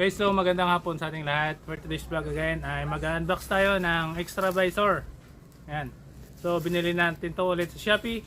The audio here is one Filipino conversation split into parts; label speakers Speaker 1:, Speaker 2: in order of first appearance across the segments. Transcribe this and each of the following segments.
Speaker 1: Guys, so magandang hapon sa ating lahat. For today's vlog again ay mag-unbox tayo ng extra visor. Ayan. So binili natin to ulit sa Shopee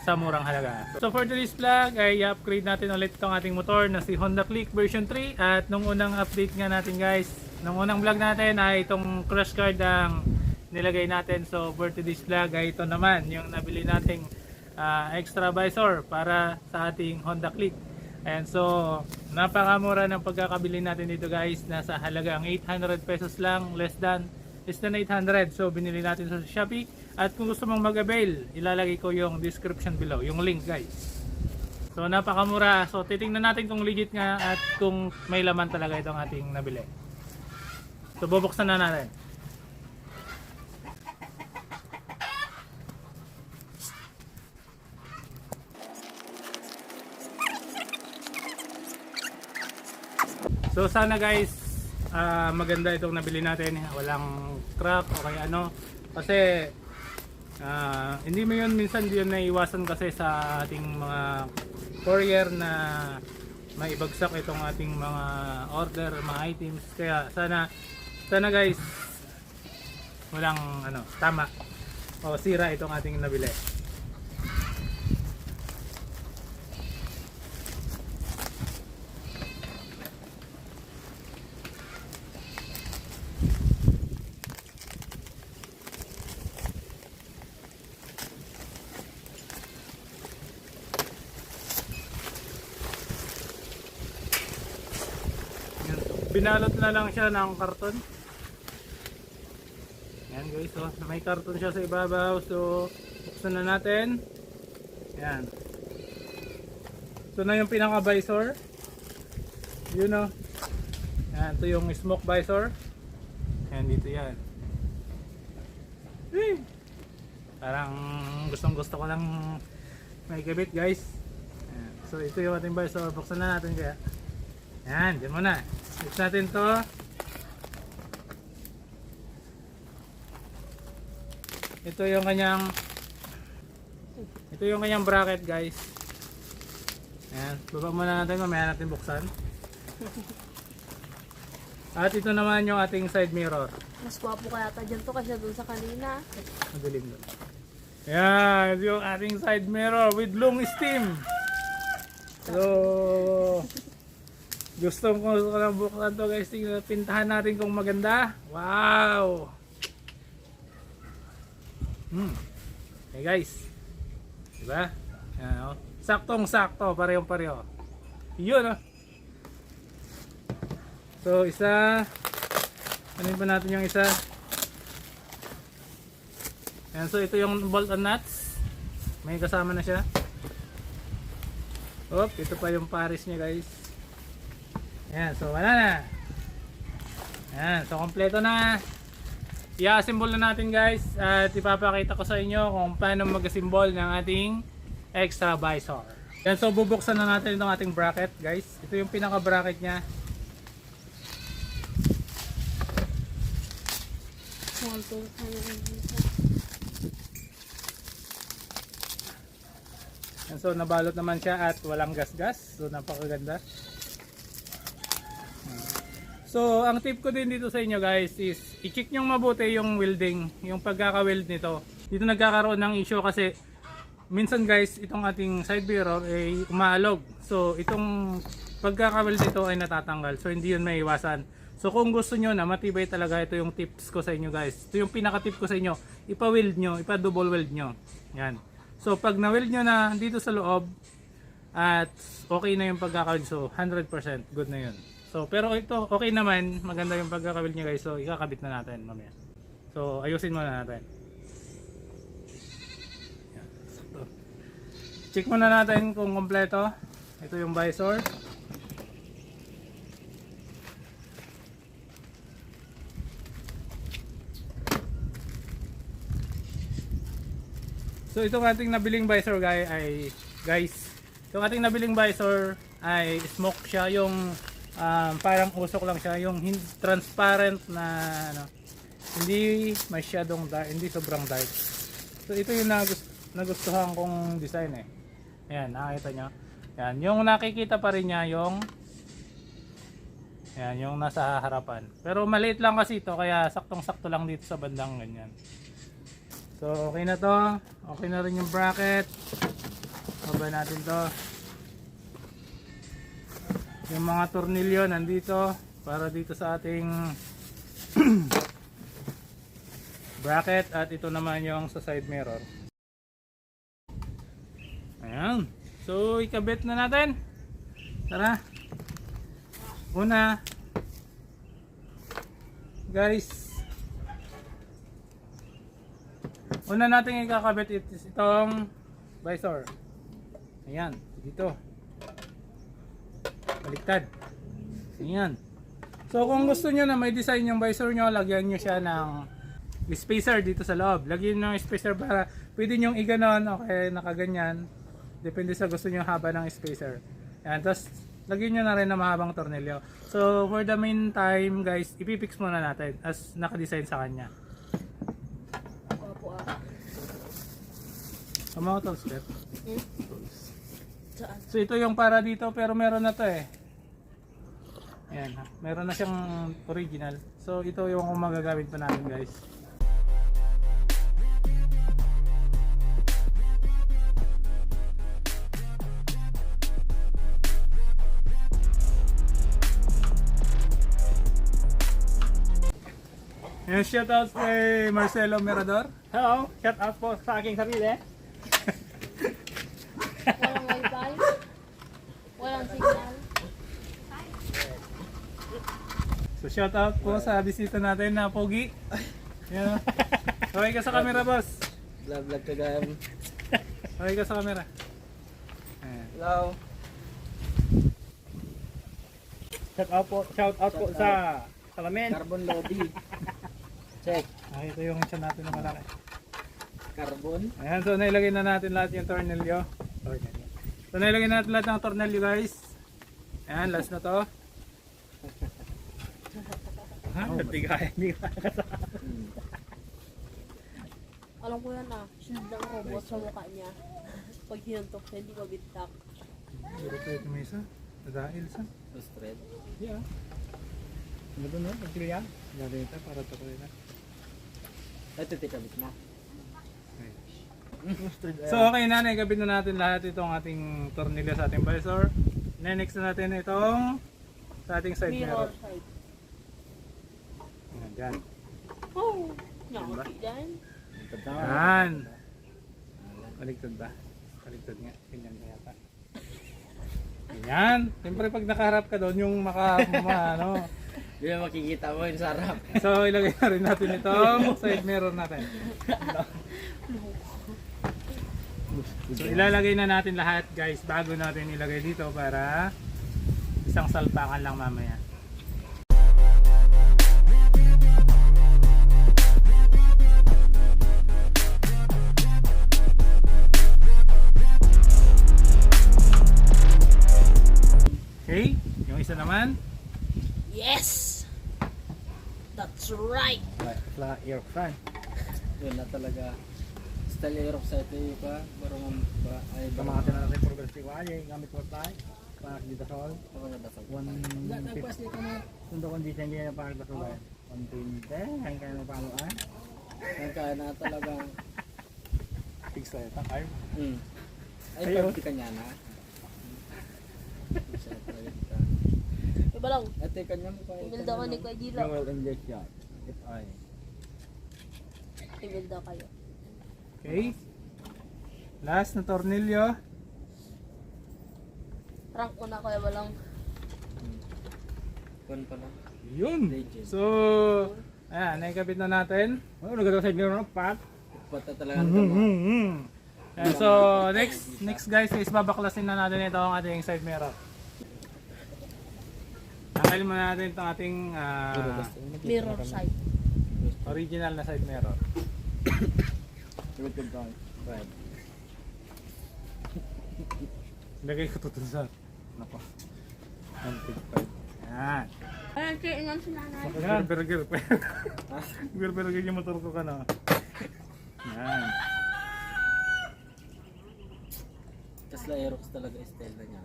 Speaker 1: sa murang halaga. So for today's vlog ay i-upgrade natin ulit itong ating motor na si Honda Click version 3. At nung unang update nga natin guys, nung unang vlog natin ay itong crash guard ang nilagay natin. So for today's vlog ay ito naman yung nabili nating extra visor para sa ating Honda Click. And so napakamura ng pagkakabili natin dito guys, nasa halagang 800 pesos lang, less than 800. So binili natin sa Shopee. At kung gusto mong mag-avail, ilalagay ko yung description below, yung link guys. So napakamura. So titingnan natin kung legit nga at kung may laman talaga itong ating nabili. So bubuksan na natin. So sana guys, maganda itong nabili natin, walang crack o kaya ano, kasi hindi mo yun, minsan di yun naiwasan kasi sa ating mga courier na maibagsak itong ating mga order, mga items. Kaya sana guys, walang ano, tama o sira itong ating nabili. Binalot na lang siya ng karton. Yan guys, so may karton siya sa ibabaw. So buksan na natin. Yan. Ito na yung pinaka visor. Yun o. Yan, ito yung smoke visor. Yan, dito yan. Parang gustong gusto ko lang may kabit guys. Yan. So ito yung ating visor. Buksan na natin kaya. Yan, dyan muna. Fix natin to. Ito yung kanyang bracket guys. Ayan, baba muna natin, mamaya natin buksan. At ito naman yung ating side mirror.
Speaker 2: Mas gwapo kaya ata dyan to kasi doon sa kanina.
Speaker 1: Madilim doon. Ayan, yung ating side mirror with long steam. So gusto ko lang buksan to guys. Tingnan, pintahan natin kung maganda. Wow! Okay guys. Diba? Yan, oh. Saktong sakto. Parehong pareho. Yun oh. So isa. Anin pa natin yung isa. Yan, so ito yung bolt and nuts. May kasama na siya. Oh, ito pa yung pares niya guys. Ayan, so wala na. Ayan, so kompleto na. I-assemble na natin guys. At ipapakita ko sa inyo kung paano mag-assemble ng ating extra visor. Ayan, so bubuksan na natin itong ating bracket guys. Ito yung pinaka bracket nya. Ayan, so nabalot naman siya at walang gas-gas. So napakaganda. So, ang tip ko din dito sa inyo guys is i-check nyo mabuti yung welding, yung pagkaka-weld nito. Dito nagkakaroon ng issue kasi minsan guys, itong ating side mirror ay umaalog. So, itong pagkaka-weld nito ay natatanggal. So, hindi yun maiiwasan. So, kung gusto nyo na matibay talaga, ito yung tips ko sa inyo guys. Ito yung pinaka-tip ko sa inyo. Ipa-weld nyo, ipa-double weld nyo. Yan. So, pag na-weld nyo na dito sa loob at okay na yung pagkaka-weld, so 100% good na yun. So, pero ito, okay naman. Maganda yung pagkakabit niya guys. So, ikakabit na natin mamaya. So, ayusin muna natin. Yan. So, check muna natin kung kompleto. Ito yung visor. So, itong ating nabiling visor guys, itong ating nabiling visor ay smoke siya, yung parang usok lang siya, yung transparent na ano, hindi masyadong dark, hindi sobrang dark. So ito yung nagustuhan kong design eh. Ayan, nakikita nyo. Ayan, yung nakikita pa rin niya yung Yan, yung nasa harapan. Pero maliit lang kasi ito, kaya saktong-sakto lang dito sa bandang ganyan. So, okay na to. Okay na rin yung bracket. Baba natin to. Yung mga tornilyo nandito para dito sa ating bracket, at ito naman yung sa side mirror. Ayan. So, ikabit na natin. Tara. Una, guys, una natin ikakabit itong visor. Ayan, dito. Baliktad. Ayan. So kung gusto nyo na may design yung visor nyo, lagyan nyo siya ng spacer dito sa loob. Lagyan nyo ng spacer para pwede nyo iganon, okay, nakaganyan. Depende sa gusto nyo haba ng spacer. Ayan, tapos lagyan nyo na rin na mahabang tornilyo. So for the meantime guys, ipipix muna natin as nakadesign sa kanya.
Speaker 2: Opo
Speaker 1: Ang mga tools, Pep.
Speaker 2: Saan?
Speaker 1: So ito yung para dito, pero meron na to eh. Ayan, meron na siyang original. So ito yung magagamit pa natin guys. Ayan, shoutout kay Marcelo Mirador.
Speaker 3: Hello, shout out po sa aking sarili.
Speaker 2: Walang wifi? Walang signal?
Speaker 1: So shoutout po sa bisita natin na Pogi. Ayan. Okay ka sa camera, boss.
Speaker 3: Vlog ka gayam.
Speaker 1: Okay ka sa camera. Ayan.
Speaker 3: Hello. Shout out po sa Salamin. Carbon lobby. Check.
Speaker 1: Okay, ito yung isa natin na malaki.
Speaker 3: Carbon.
Speaker 1: Ayan, so nailagay na natin lahat yung tornilyo. So nailagay na natin lahat ng tornilyo guys. Ayan, last na to.
Speaker 3: Hindi kaya kasama.
Speaker 2: Alam ko yan ah. Shield ng robot sa mukha niya. Pag hinantok siya, hindi mabintak.
Speaker 1: Pero pwede may isa. Nadahil isa.
Speaker 3: Straight.
Speaker 1: Yeah.
Speaker 3: Ano ba no? Pagkiliyan?
Speaker 1: Gagawin ito para ito na.
Speaker 3: Ito tikabit mo.
Speaker 1: So okay na, naikabit na natin lahat itong ating tornilyo sa ating visor. Next na natin itong sa ating side mirror.
Speaker 2: Mirror side.
Speaker 1: Ayan, dyan.
Speaker 2: Oh! Nakakati dyan.
Speaker 1: Yan. Baligtad ba? Baligtad nga. Ganyan nga yata. Ganyan. Siyempre pag nakaharap ka doon, yung ano.
Speaker 3: Hindi na makikita mo yung sarap.
Speaker 1: So ilagay na rin natin itong side mirror natin. So ilalagay na natin lahat guys bago natin ilagay dito para isang salpakan lang mamaya. Okay, yung isa naman.
Speaker 2: Yes! That's right!
Speaker 3: Flat air fan. Yun na talaga. Style aerox sa ito yung ka. Marunong ba? Ay,
Speaker 4: Pamakatin na natin progressive wire, gamit mo tayo. Para dito sa hall.
Speaker 3: Pagkakadasag.
Speaker 4: 150. Kung doon condition niya na para sa wire. 120. Ang kaya mo paano ah?
Speaker 3: Ang kaya na talaga.
Speaker 1: Fix tayo. Takay.
Speaker 3: Ay,
Speaker 4: Ayaw.
Speaker 3: pagkita niya na. Siya talaga dito.
Speaker 2: Iba lang.
Speaker 3: Ate, kanya mo pa.
Speaker 2: Email daw ko ni Kuya Gilo.
Speaker 4: Fuel injection. If I.
Speaker 2: Email daw kayo.
Speaker 1: Okay. Last na tornilyo.
Speaker 2: Rank ko na kaya walang
Speaker 3: Kun pa lang.
Speaker 1: Yun.
Speaker 3: Legend.
Speaker 1: So, ayan, naikabit na natin.
Speaker 4: Oh, nagkatawa sa mirror ng pat.
Speaker 3: Pata talaga ito mo.
Speaker 1: Ayan, so, next guys is babaklasin na natin ito ang ating side mirror. Tanggalin muna natin itong ating
Speaker 2: mirror side.
Speaker 1: original na side mirror.
Speaker 4: Sagot ko doon. Right.
Speaker 1: Lagay ko ito sa nako. 1.5. Ayan.
Speaker 2: Ayan, kainan si nanay.
Speaker 1: Pero ganyan yung motor ko ka na. Ayan.
Speaker 3: Tesla aerox talaga style na niya.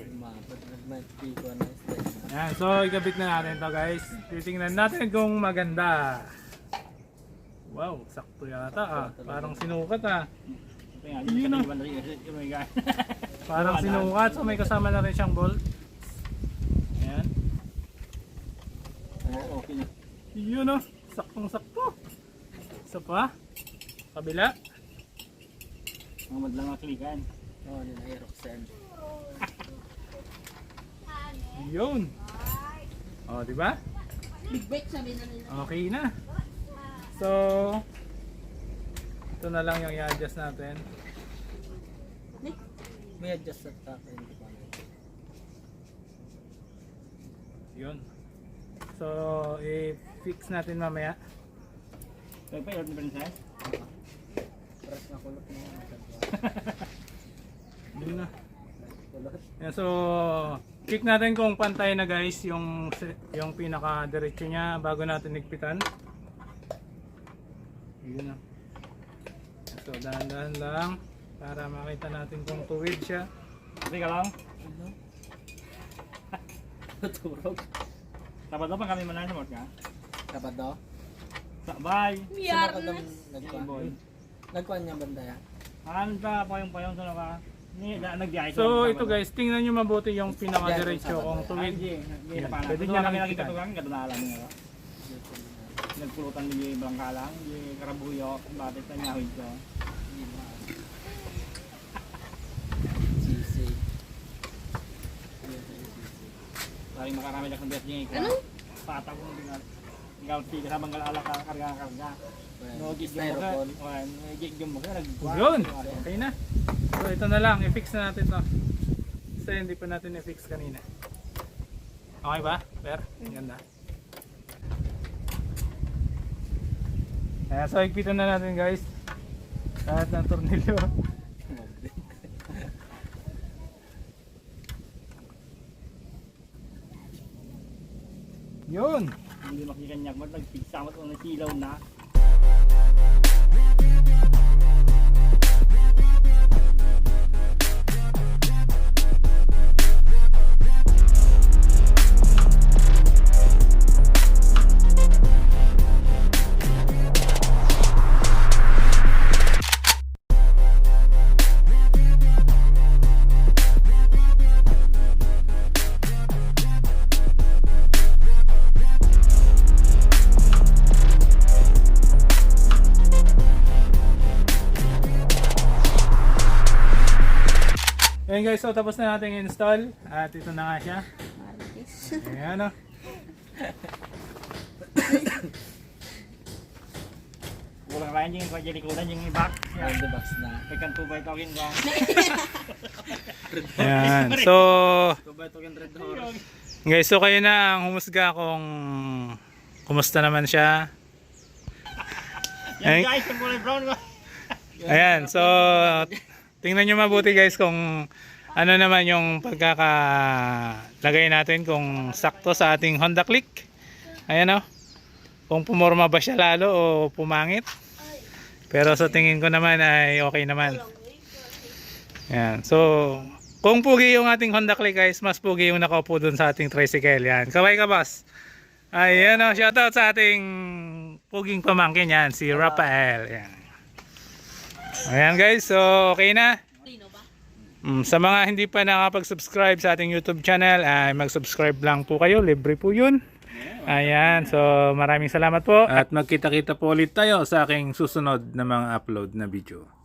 Speaker 3: Nagmantiko na style na.
Speaker 1: Ayan, so ikabit na natin to guys. Titingnan natin kung maganda. Wow, sakto yata ah. Parang sinukat ah. Yun ah. Parang sinukat. So may kasama na rin siyang bolt. Ayan.
Speaker 3: Oo, okay na.
Speaker 1: Yun ah. Saktong sakto. Isa pa. Kabila.
Speaker 4: Mga madlang maklikan.
Speaker 3: Oo, yun na Aeroxen.
Speaker 1: Yun. Oh, di ba?
Speaker 2: Big break sabi na nila.
Speaker 1: Okay na. So, ito na lang yung i-adjust natin.
Speaker 3: May adjust at akin. Hindi ko alam.
Speaker 1: Yun. So, i-fix natin mamaya.
Speaker 4: Kaya pa yun, princess?
Speaker 3: Paras na kulot na yun.
Speaker 1: Yun na.
Speaker 3: Kulot.
Speaker 1: Yan, so, check natin kung pantay na guys yung pinaka-diretso niya bago natin nigpitan. Yun na. So, dahan-dahan lang para makita natin kung tuwid siya.
Speaker 4: Hindi ka lang.
Speaker 3: Naturog.
Speaker 4: Sabado pa kami manan sa mort ka?
Speaker 3: Sabado?
Speaker 4: Sabay.
Speaker 2: Miyarnes.
Speaker 3: Nagkuhan niya banda yan?
Speaker 4: Ano pa payong-payong sa naka? Ni nagbiyahe
Speaker 1: So, ito guys, tingnan nyo mabuti yung pinaka-diretso kung tuwid.
Speaker 4: Hindi na pala.
Speaker 1: Pwede
Speaker 4: Pwede
Speaker 1: niya
Speaker 4: niya kami
Speaker 1: lang
Speaker 4: lagi
Speaker 1: ipitan.
Speaker 4: katugang kadalalan niya. Nagpulutan ni Bangkalang, di Karabuyo, batit na niya ko.
Speaker 3: Sisi.
Speaker 4: Paring makarami lang ng best niya ikaw. Patag mo tingnan. Ikaw sige sa Bangkal ala ka karga. No gig mo ka. Wan, gig mo ka nag.
Speaker 1: Yun! Okay na. So, ito na lang. I-fix na natin to. Kasi hindi pa natin i-fix kanina. Okay ba? Per? Ganda. Kaya so, higpitan na natin guys. Lahat ng tornilyo. Yun!
Speaker 4: Hindi makikanyak mo nagpigsa mo ng silaw na.
Speaker 1: Ayan guys, so tapos na natin install. At ito na nga siya.
Speaker 2: Marites.
Speaker 1: Ayan o.
Speaker 4: Kulang lain yung kaya likudan yung ibak.
Speaker 3: Round the box na.
Speaker 4: Kay kan tubay tawagin ka.
Speaker 1: Ayan. So,
Speaker 3: Tubay token red horse.
Speaker 1: guys, so kayo na ang humusga kung kumusta naman siya.
Speaker 4: Yan
Speaker 1: Ay.
Speaker 4: guys, yung kulay brown ko.
Speaker 1: Ayan, so tingnan nyo mabuti guys kung ano naman yung pagkakalagay natin kung sakto sa ating Honda Click. Ayan o. Kung pumorma ba siya lalo o pumangit. Pero sa tingin ko naman ay okay naman. Ayan, so kung pugi yung ating Honda Click guys, mas pugi yung nakaupo dun sa ating tricycle. Yan, kaway ka boss. Ayan o, shoutout sa ating puging pamangkin yan, si Rafael. Ayan. Ayan guys, so okay na.
Speaker 2: Sino ba?
Speaker 1: Sa mga hindi pa nakapag-subscribe sa ating YouTube channel, ay mag-subscribe lang po kayo, libre po yun. Ayan, so maraming salamat po. At magkita-kita po ulit tayo sa aking susunod na mga upload na video.